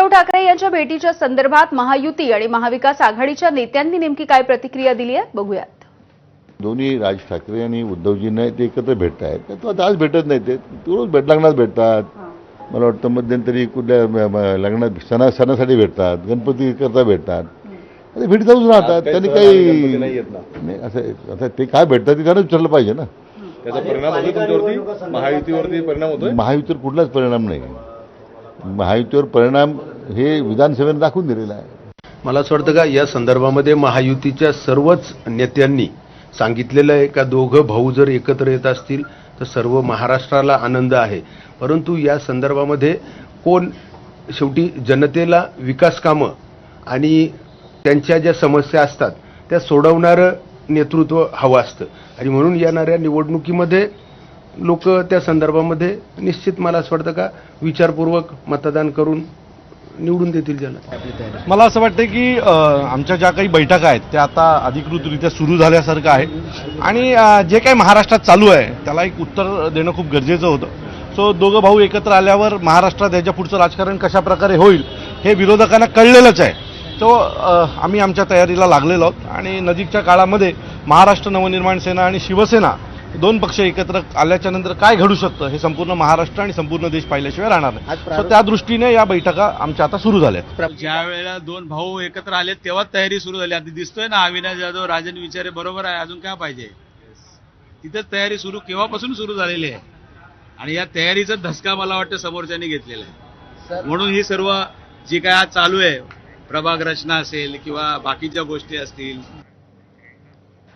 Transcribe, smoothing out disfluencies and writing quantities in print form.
उद्धव ठाकरे यांच्या भेटीच्या संदर्भात महायुती आणि महाविकास आघाडीच्या नेत्यांनी नेमकी काय प्रतिक्रिया दिली आहे बघूयात। दोन्ही राज ठाकरे आणि उद्धवजींना ते एकत्र भेटत आहेत। तो आता आज भेटत नाही, ते रोज लग्नात भेटतात। मला वाटतं मध्यंतरी कुठल्या लग्नात सणासाठी भेटतात, गणपती करता भेटतात, ते भेट जाऊच राहतात। त्यांनी काही नाही असं आता ते काय भेटतात ते त्यांना विचारलं पाहिजे ना। त्याचा परिणाम होतो तुमच्यावरती, महायुतीवरती परिणाम होतोय? महायुतीवर कुठलाच परिणाम नाही। महायुतीवर परिणाम हे विधानसभेने दाखवून दिलेला आहे। मला असं वाटतं का या संदर्भामध्ये महायुतीच्या सर्वच नेत्यांनी सांगितलेलं आहे का दोघं भाऊ जर एकत्र येत असतील तर सर्व महाराष्ट्राला आनंद आहे। परंतु या संदर्भामध्ये कोण शेवटी जनतेला विकास कामं आणि त्यांच्या ज्या समस्या असतात त्या सोडवणारं नेतृत्व हवं असतं आणि म्हणून येणाऱ्या निवडणुकीमध्ये लोक त्या संदर्भामध्ये निश्चित मला असं वाटतं का विचारपूर्वक मतदान करून निवडून देतील ज्याला। मला असं वाटतं की आमच्या ज्या काही बैठका आहेत त्या आता अधिकृतरित्या सुरू झाल्यासारखं आहे आणि जे काही महाराष्ट्रात चालू आहे त्याला एक उत्तर देणं खूप गरजेचं होतं। सो दोघं भाऊ एकत्र आल्यावर महाराष्ट्रात याच्या पुढचं राजकारण कशा प्रकारे होईल हे विरोधकांना कळलेलंच आहे। तो आम्ही आमच्या तयारीला लागलेलो आहोत आणि नजीकच्या काळामध्ये महाराष्ट्र नवनिर्माण सेना आणि शिवसेना दोन पक्ष एकत्र आल्याच्या नंतर काय घडू शकतं हे संपूर्ण महाराष्ट्र आणि संपूर्ण देश पाहिल्याशिवाय राहणार नाही। सो त्या दृष्टीने या बैठका आमच्या आता सुरू झाल्यात। ज्या वेळेला दोन भाऊ एकत्र आले तेव्हा तयारी सुरू झाली। आता दिसतोय ना अविनाश जाधव राजन विचारे बरोबर आहे, अजून काय पाहिजे? तिथेच तयारी सुरू केव्हापासून सुरू झालेली आहे आणि या तयारीचा धसका मला वाटतं समोरच्यांनी घेतलेला आहे। म्हणून ही सर्व जी काय आज चालू आहे प्रभाग रचना असेल किंवा बाकीच्या गोष्टी असतील